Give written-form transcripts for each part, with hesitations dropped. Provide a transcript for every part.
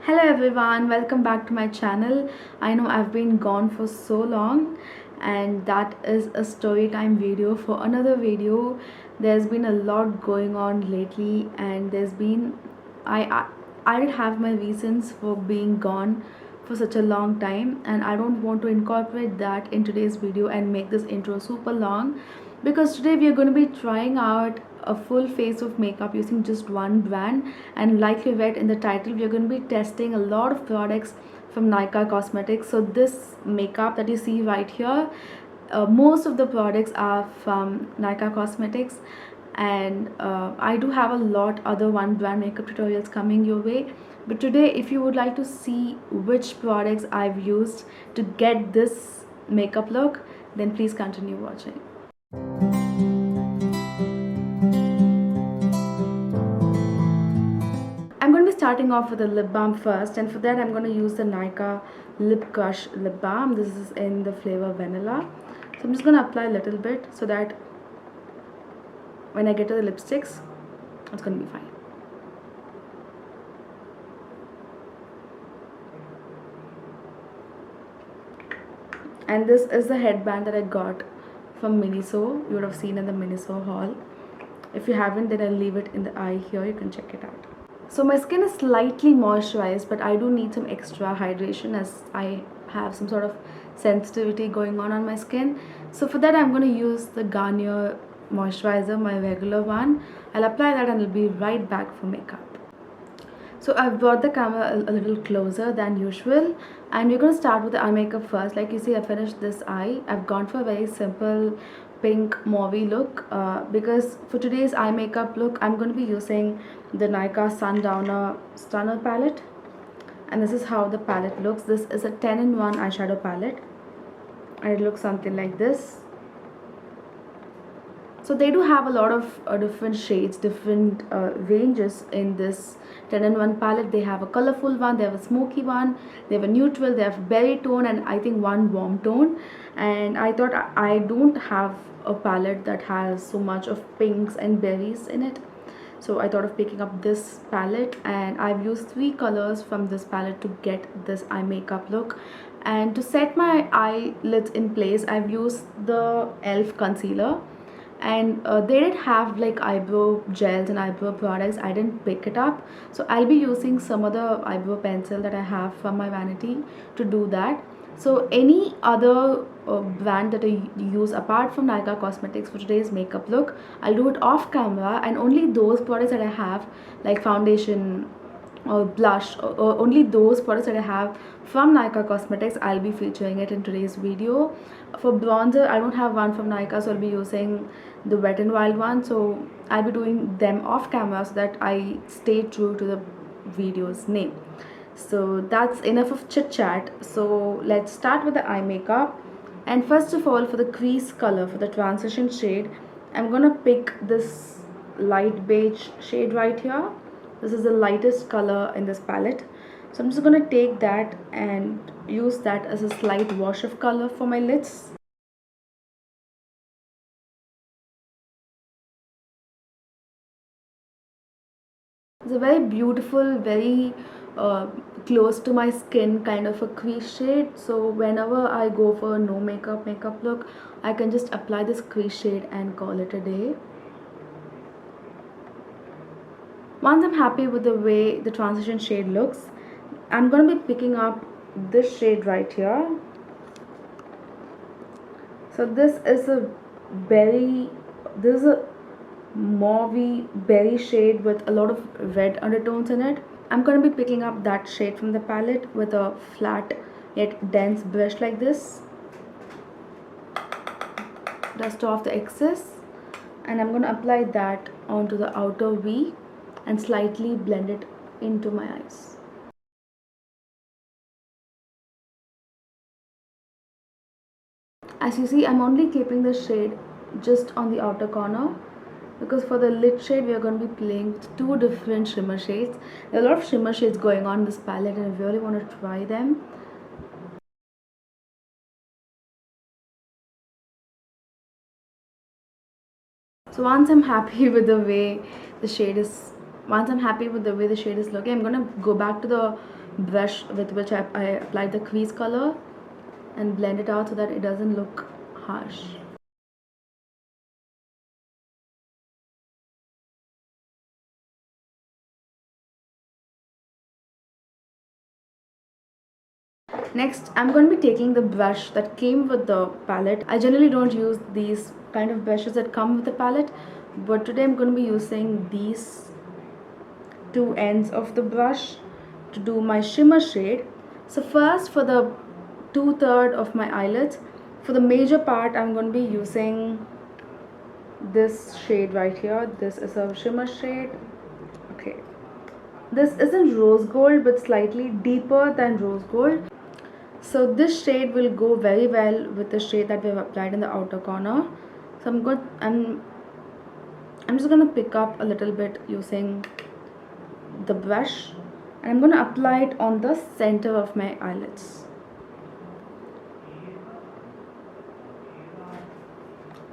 Hello everyone, welcome back to my channel. I know I've been gone for so long, and that is a story time video for another video. There's been a lot going on lately, and I I, I have my reasons for being gone for such a long time, and I don't want to incorporate that in today's video and make this intro super long, because today we are going to be trying out a full face of makeup using just one brand. And like you read in the title, we are going to be testing a lot of products from Nykaa Cosmetics. So this makeup that you see right here, most of the products are from Nykaa Cosmetics, and I do have a lot other one brand makeup tutorials coming your way. But today, if you would like to see which products I've used to get this makeup look, then please continue watching. I'm going to be starting off with a lip balm first, and for that I'm going to use the Nykaa Lip Crush Lip Balm. This is in the flavor vanilla. So I'm just going to apply a little bit so that when I get to the lipsticks, it's going to be fine. And this is the headband that I got from Miniso. You would have seen in the Miniso haul. If you haven't, then I'll leave it in the eye here. You can check it out. So my skin is slightly moisturized, but I do need some extra hydration as I have some sort of sensitivity going on my skin. So for that, I'm going to use the Garnier moisturizer, my regular one. I'll apply that and I'll be right back for makeup. So I've brought the camera a little closer than usual, and we're going to start with the eye makeup first. Like you see, I finished this eye. I've gone for a very simple pink mauvey look because for today's eye makeup look, I'm going to be using the Nykaa Sundowner Stunner palette, and this is how the palette looks. This is a 10-in-1 eyeshadow palette, and it looks something like this. So they do have a lot of different shades, different ranges in this 10-in-1 palette. They have a colorful one, they have a smoky one, they have a neutral, they have berry tone, and I think one warm tone. And I thought I don't have a palette that has so much of pinks and berries in it, so I thought of picking up this palette, and I've used 3 colors from this palette to get this eye makeup look. And to set my eyelids in place, I've used the ELF concealer, and they did have like eyebrow gels and eyebrow products. I didn't pick it up, so I'll be using some other eyebrow pencil that I have from my vanity to do that. So any other brand that I use apart from Nykaa Cosmetics for today's makeup look, I'll do it off camera, and only those products that I have, like foundation or blush, or only those products that I have from Nykaa Cosmetics, I'll be featuring it in today's video. For bronzer, I don't have one from Nykaa, so I'll be using the Wet n Wild one. So I'll be doing them off camera so that I stay true to the video's name. So that's enough of chit chat. So let's start with the eye makeup. And first of all, for the crease color, for the transition shade, I'm gonna pick this light beige shade right here. This is the lightest color in this palette, so I'm just going to take that and use that as a slight wash of color for my lids. It's a very beautiful, very close to my skin kind of a crease shade, so whenever I go for a no makeup look, I can just apply this crease shade and call it a day. Once I'm happy with the way the transition shade looks, I'm going to be picking up this shade right here. So this is a mauvey berry shade with a lot of red undertones in it. I'm going to be picking up that shade from the palette with a flat yet dense brush like this. Dust off the excess, and I'm going to apply that onto the outer V and slightly blend it into my eyes. As you see, I'm only keeping the shade just on the outer corner, because for the lid shade we are going to be playing with 2 different shimmer shades. There are a lot of shimmer shades going on in this palette, and I really want to try them. So once I'm happy with the way the shade is looking, I'm gonna go back to the brush with which I applied the crease color and blend it out so that it doesn't look harsh. Next, I'm going to be taking the brush that came with the palette. I generally don't use these kind of brushes that come with the palette, but today I'm going to be using these two ends of the brush to do my shimmer shade. So first, for the 2/3 of my eyelids, for the major part I'm going to be using this shade right here. This is a shimmer shade. Okay, this isn't rose gold but slightly deeper than rose gold. So this shade will go very well with the shade that we have applied in the outer corner. So I'm just gonna pick up a little bit using the brush, and I'm gonna apply it on the center of my eyelids.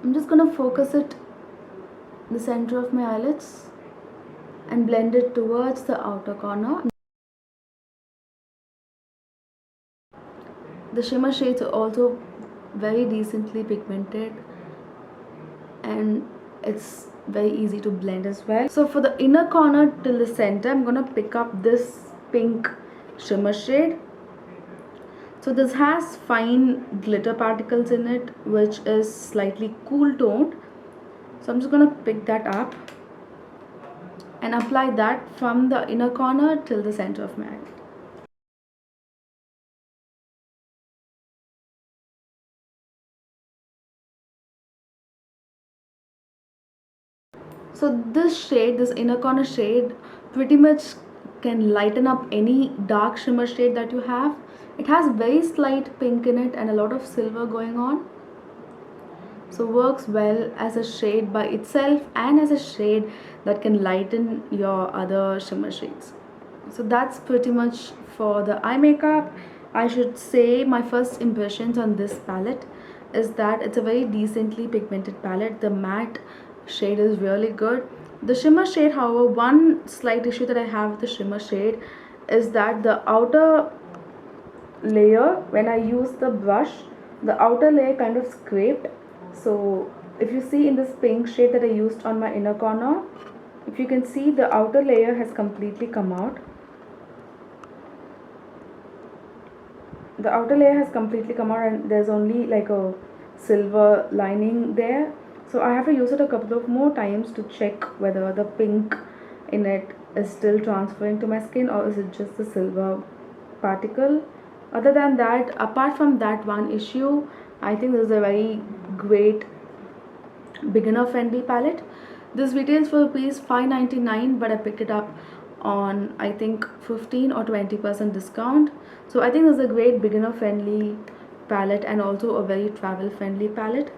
I'm just gonna focus it in the center of my eyelids and blend it towards the outer corner. The shimmer shades are also very decently pigmented and it's very easy to blend as well. So for the inner corner till the center, I'm gonna pick up this pink shimmer shade. So this has fine glitter particles in it, which is slightly cool toned. So I'm just gonna pick that up and apply that from the inner corner till the center of my eye. So this shade, this inner corner shade, pretty much can lighten up any dark shimmer shade that you have. It has very slight pink in it and a lot of silver going on. So works well as a shade by itself and as a shade that can lighten your other shimmer shades. So that's pretty much for the eye makeup. I should say my first impressions on this palette is that it's a very decently pigmented palette. The matte shade is really good. The shimmer shade, however, one slight issue that I have with the shimmer shade is that the outer layer, when I use the brush, the outer layer kind of scraped. So if you see in this pink shade that I used on my inner corner, if you can see, the outer layer has completely come out. The outer layer has completely come out and there's only like a silver lining there. So I have to use it a couple of more times to check whether the pink in it is still transferring to my skin or is it just the silver particle. Other than that, apart from that one issue, I think this is a very great beginner friendly palette. This retails for ₹5.99, but I picked it up on I think 15 or 20% discount. So I think this is a great beginner friendly palette and also a very travel friendly palette.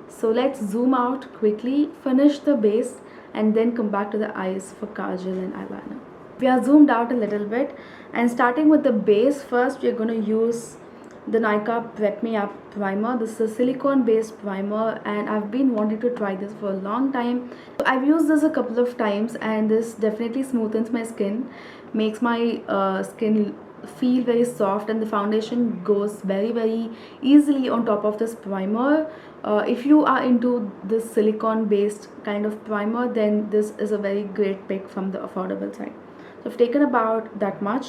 So let's zoom out quickly, finish the base, and then come back to the eyes for kajal and eyeliner. We are zoomed out a little bit, and starting with the base, first we are going to use the Nykaa Prep Me Up primer. This is a silicone based primer and I've been wanting to try this for a long time. I've used this a couple of times and this definitely smoothens my skin, makes my skin feel very soft, and the foundation goes very easily on top of this primer. If you are into this silicone based kind of primer, then this is a very great pick from the affordable side. So I've taken about that much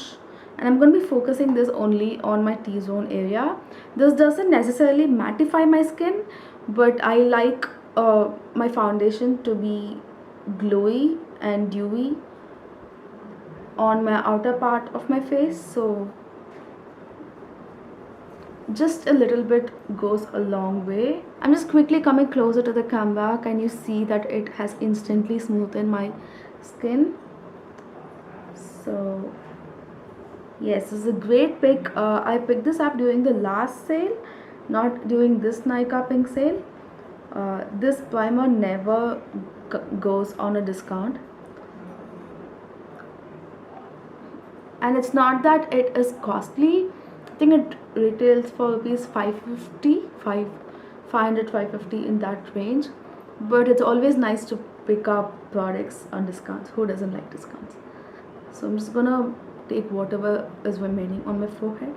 and I'm going to be focusing this only on my T-zone area. This doesn't necessarily mattify my skin, but I like my foundation to be glowy and dewy on my outer part of my face. So just a little bit goes a long way. I'm just quickly coming closer to the camera. Can you see that it has instantly smoothened my skin? So yes, this is a great pick. I picked this up during the last sale, not during this Nykaa Pink sale. This primer never goes on a discount. And it's not that it is costly. I think it retails for ₹550, 500, 550 in that range. But it's always nice to pick up products on discounts. Who doesn't like discounts? So I'm just gonna take whatever is remaining on my forehead.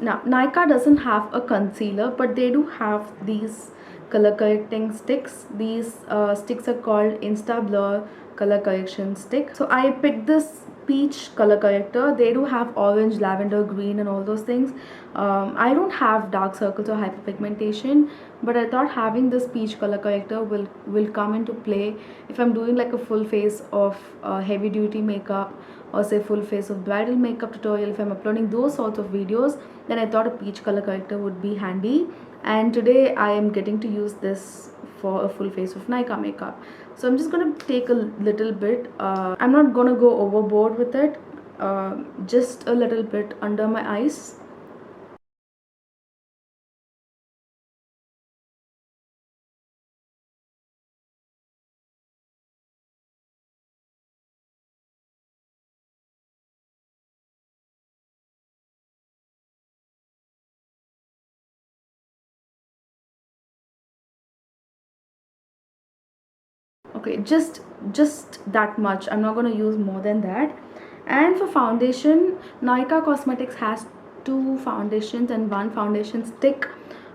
Now, Nykaa doesn't have a concealer, but they do have these color correcting sticks. These sticks are called Insta Blur color correction stick. So I picked this peach color corrector. They do have orange, lavender, green, and all those things. I don't have dark circles or hyperpigmentation, but I thought having this peach color corrector will come into play if I'm doing like a full face of heavy duty makeup, or say full face of bridal makeup tutorial. If I'm uploading those sorts of videos, then I thought a peach color corrector would be handy, and today I am getting to use this for a full face of Nykaa makeup. So I'm just gonna take a little bit. I'm not gonna go overboard with it, just a little bit under my eyes. Okay, just that much. I'm not going to use more than that. And for foundation, Nykaa Cosmetics has two foundations and one foundation stick.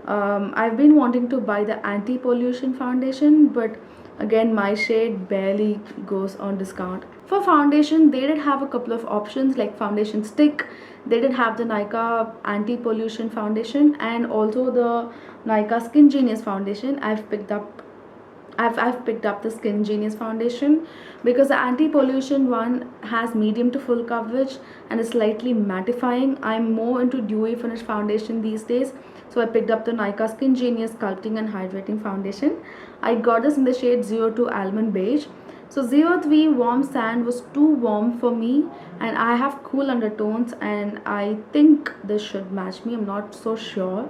I've been wanting to buy the anti-pollution foundation, but again my shade barely goes on discount. For foundation, they did have a couple of options like foundation stick. They did have the Nykaa anti-pollution foundation and also the Nykaa Skin Genius foundation. I've picked up the Skin Genius foundation because the anti-pollution one has medium to full coverage and is slightly mattifying. I'm more into dewy finish foundation these days, so I picked up the Nykaa Skin Genius Sculpting and Hydrating Foundation. I got this in the shade 02 Almond Beige. So 03 Warm Sand was too warm for me, and I have cool undertones, and I think this should match me. I'm not so sure.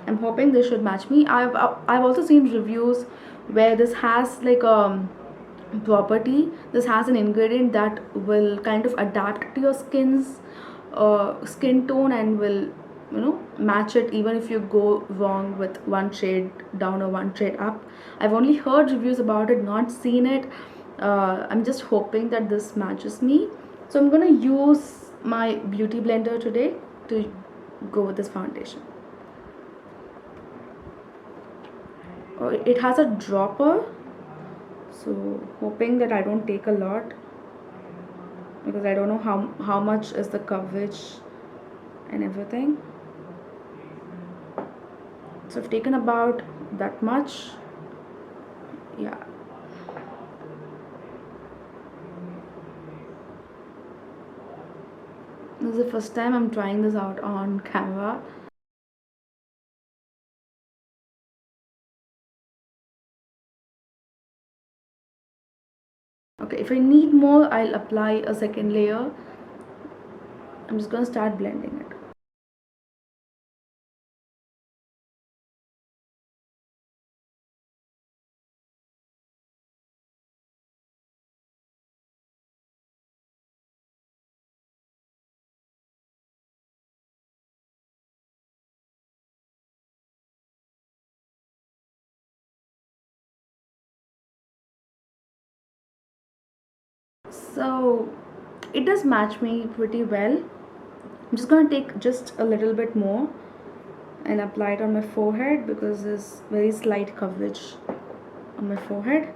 I'm hoping this should match me. I've also seen reviews where this has like a property. This has an ingredient that will kind of adapt to your skin tone and will match it even if you go wrong with one shade down or one shade up. I've only heard reviews about it, not seen it. I'm just hoping that this matches me. So I'm gonna use my beauty blender today to go with this foundation. It has a dropper, so hoping that I don't take a lot because I don't know how much is the coverage and everything. So I've taken about that much. Yeah. This is the first time I'm trying this out on camera. Okay, if I need more, I'll apply a second layer. I'm just gonna start blending it. So it does match me pretty well. I'm just gonna take just a little bit more and apply it on my forehead because there's very slight coverage on my forehead.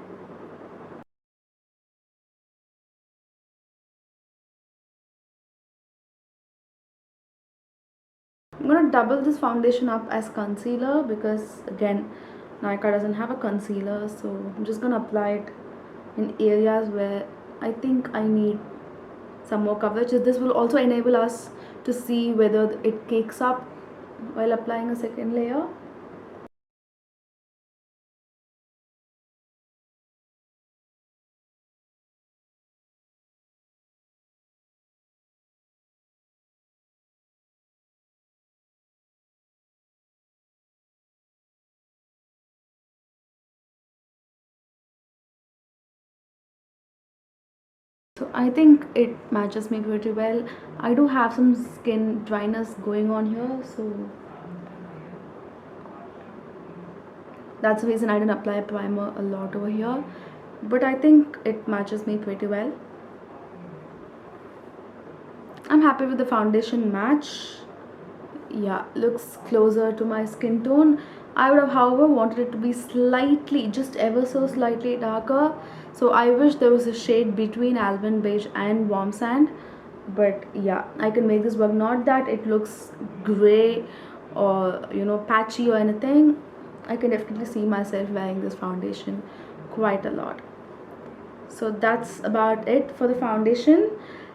I'm gonna double this foundation up as concealer because again Nykaa doesn't have a concealer, so I'm just gonna apply it in areas where I think I need some more coverage. This will also enable us to see whether it cakes up while applying a second layer. So I think it matches me pretty well. I do have some skin dryness going on here, so that's the reason I didn't apply primer a lot over here. but I think it matches me pretty well. I'm happy with the foundation match. Yeah, looks closer to my skin tone. I would have, however, wanted it to be slightly, just ever so slightly darker. So I wish there was a shade between almond beige and warm sand. But yeah, I can make this work. Not that it looks gray or patchy or anything. I can definitely see myself wearing this foundation quite a lot. So that's about it for the foundation.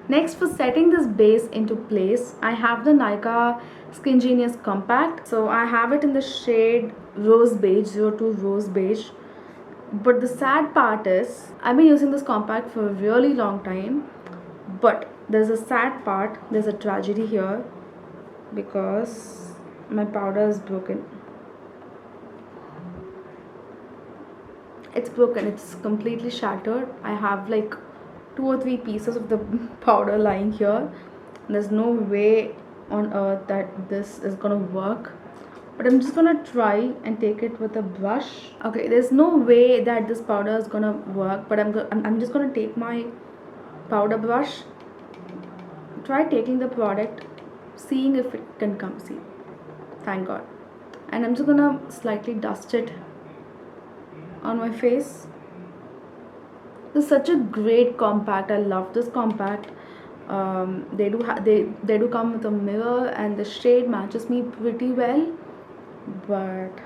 Next, for setting this base into place, I have the Nykaa Skin Genius Compact. So I have it in the shade Rose Beige, 02 Rose Beige. But the sad part is, I've been using this compact for a really long time, but there's a sad part, there's a tragedy here, because my powder is broken. It's broken, it's completely shattered. I have like 2 or 3 pieces of the powder lying here. There's no way on earth that this is gonna work, but I'm just gonna try and take it with a brush. Okay, there's no way that this powder is gonna work, but I'm just gonna take my powder brush, try taking the product, seeing if it can come. See, thank God. And I'm just gonna slightly dust it on my face. This is such a great compact. I love this compact. They do come with a mirror, and the shade matches me pretty well. But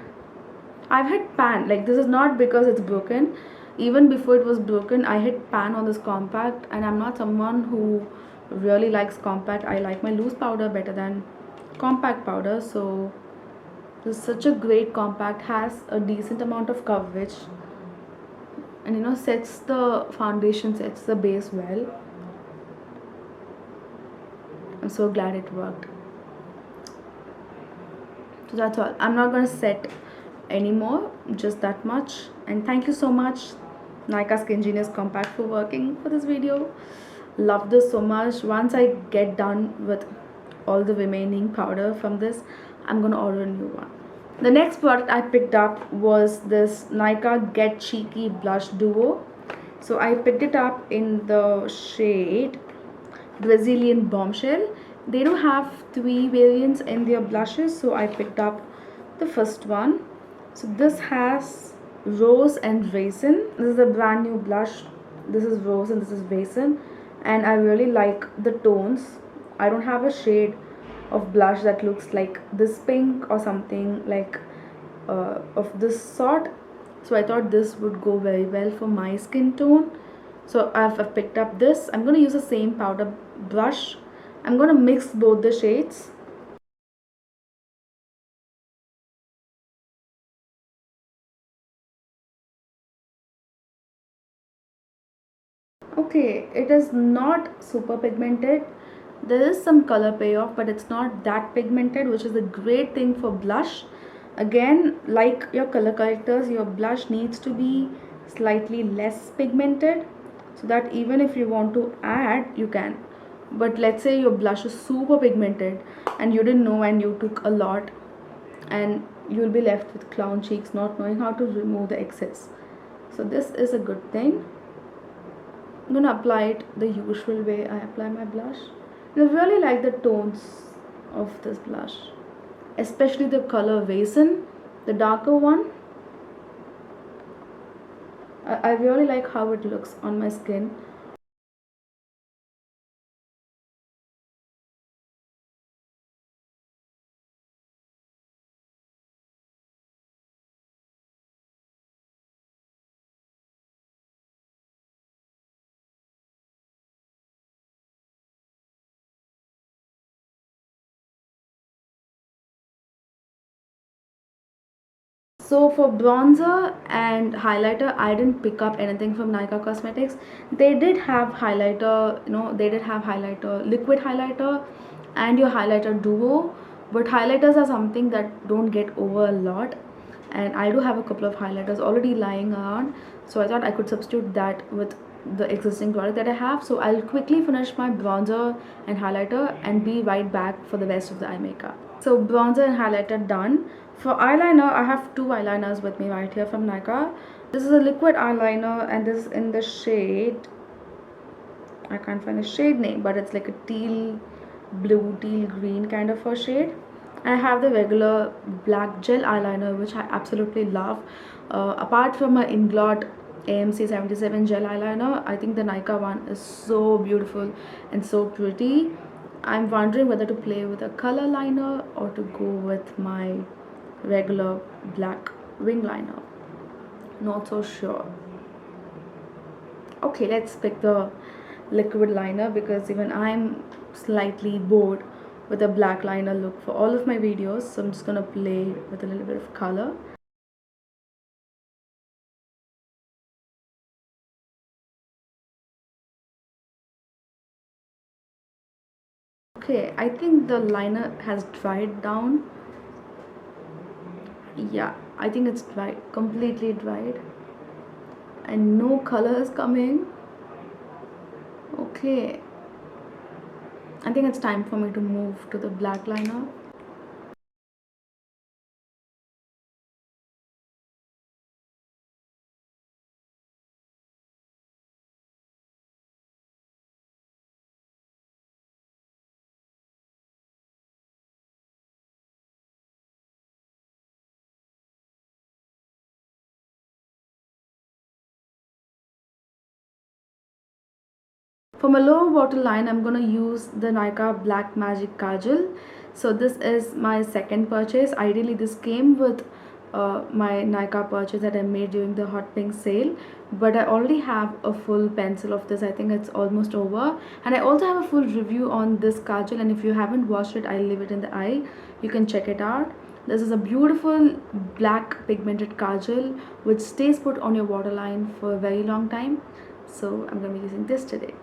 I've hit pan. Like, this is not because it's broken. Even before it was broken, I hit pan on this compact, and I'm not someone who really likes compact. I like my loose powder better than compact powder. So this is such a great compact. Has a decent amount of coverage, and sets the foundation, sets the base well. I'm so glad it worked. So that's all. I'm not gonna set anymore, just that much. And thank you so much, Nykaa Skin Genius Compact, for working for this video. Love this so much. Once I get done with all the remaining powder from this, I'm gonna order a new one. The next product I picked up was this Nykaa Get Cheeky Blush Duo. So I picked it up in the shade Brazilian Bombshell. They do have 3 variants in their blushes, so I picked up the first one. So this has Rose and Raisin. This is a brand new blush. This is Rose and this is Raisin, and I really like the tones. I don't have a shade of blush that looks like this pink or something like of this sort, so I thought this would go very well for my skin tone. So I've picked up this. I'm going to use the same powder brush. I'm going to mix both the shades. Okay, it is not super pigmented. There is some color payoff, but it's not that pigmented, which is a great thing for blush. Again, like your color correctors, your blush needs to be slightly less pigmented, so that even if you want to add, you can. But let's say your blush is super pigmented and you didn't know, and you took a lot, and you'll be left with clown cheeks, not knowing how to remove the excess. So this is a good thing. I'm gonna apply it the usual way I apply my blush. And I really like the tones of this blush, especially the color Raisin, the darker one. I really like how it looks on my skin. So for bronzer and highlighter, I didn't pick up anything from Nykaa Cosmetics. They did have highlighter, they did have highlighter, liquid highlighter, and your highlighter duo. But highlighters are something that don't get over a lot, and I do have a couple of highlighters already lying around. So I thought I could substitute that with the existing product that I have. So I'll quickly finish my bronzer and highlighter and be right back for the rest of the eye makeup. So bronzer and highlighter done. For eyeliner, I have 2 eyeliners with me right here from Nykaa. This is a liquid eyeliner and this is in the shade, I can't find the shade name, but it's like a teal blue, teal green kind of a shade. And I have the regular black gel eyeliner, which I absolutely love. Apart from my Inglot AMC 77 gel eyeliner, I think the Nykaa one is so beautiful and so pretty. I'm wondering whether to play with a color liner or to go with my regular black wing liner. Not so sure. Okay, let's pick the liquid liner because even I'm slightly bored with a black liner look for all of my videos, so I'm just gonna play with a little bit of color. Okay, I think the liner has dried down. Yeah, I think it's dried, completely dried, and no color is coming. Okay, I think it's time for me to move to the black liner. For my lower waterline, I'm gonna use the Nykaa Black Magic Kajal. So this is my second purchase. Ideally, this came with my Nykaa purchase that I made during the Hot Pink sale. But I already have a full pencil of this. I think it's almost over. And I also have a full review on this Kajal. And if you haven't watched it, I'll leave it in the eye. You can check it out. This is a beautiful black pigmented Kajal which stays put on your waterline for a very long time. So I'm gonna be using this today.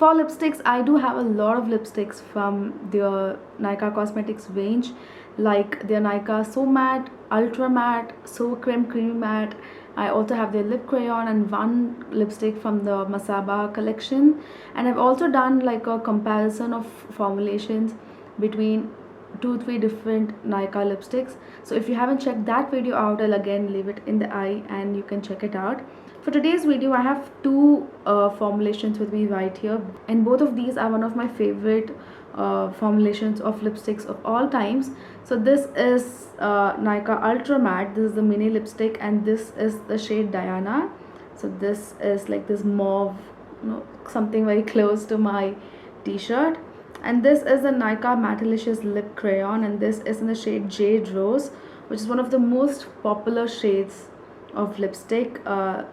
For lipsticks, I do have a lot of lipsticks from their Nykaa Cosmetics range, like their Nykaa So Matte, Ultra Matte, So Creme Creamy Matte. I also have their lip crayon and one lipstick from the Masaba collection. And I've also done like a comparison of formulations between 2-3 different Nykaa lipsticks. So if you haven't checked that video out, I'll again leave it in the eye and you can check it out. For today's video, I have two formulations with me right here, and both of these are one of my favorite formulations of lipsticks of all times. So this is Nykaa Ultra Matte. This is the mini lipstick and this is the shade Diana. So this is like this mauve, something very close to my t-shirt. And this is the Nykaa Mattelicious Lip Crayon and this is in the shade Jade Rose, which is one of the most popular shades of lipstick.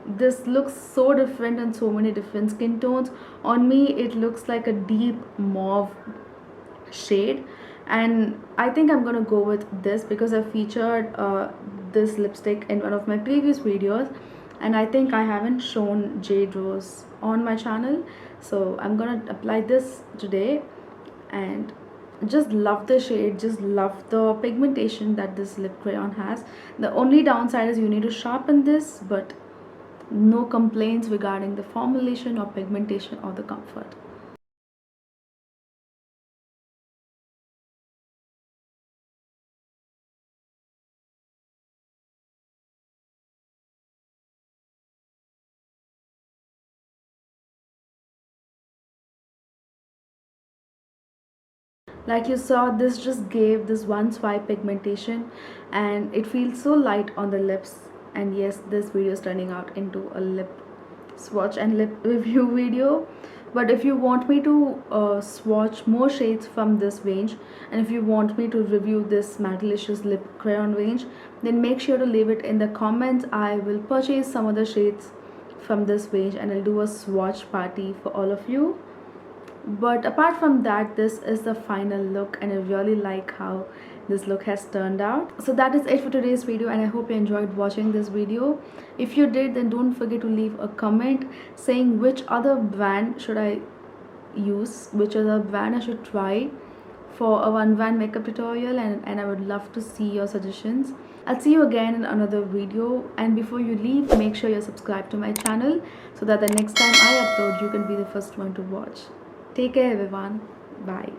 This looks so different in so many different skin tones. On me it looks like a deep mauve shade, and I think I'm gonna go with this because I featured this lipstick in one of my previous videos, and I think I haven't shown Jade Rose on my channel, so I'm gonna apply this today. And just love the shade, just love the pigmentation that this lip crayon has. The only downside is you need to sharpen this, but no complaints regarding the formulation or pigmentation or the comfort. Like you saw, this just gave this one swipe pigmentation and it feels so light on the lips. And yes, this video is turning out into a lip swatch and lip review video. But if you want me to swatch more shades from this range, and if you want me to review this Mattelicious lip crayon range, then make sure to leave it in the comments. I will purchase some other shades from this range and I'll do a swatch party for all of you. But apart from that, this is the final look and I really like how this look has turned out. So that is it for today's video and I hope you enjoyed watching this video. If you did, then don't forget to leave a comment saying which other brand should I use, which other brand I should try for a one makeup tutorial, and I would love to see your suggestions. I'll see you again in another video, and before you leave, make sure you're subscribed to my channel so that the next time I upload you can be the first one to watch. Take care everyone. Bye.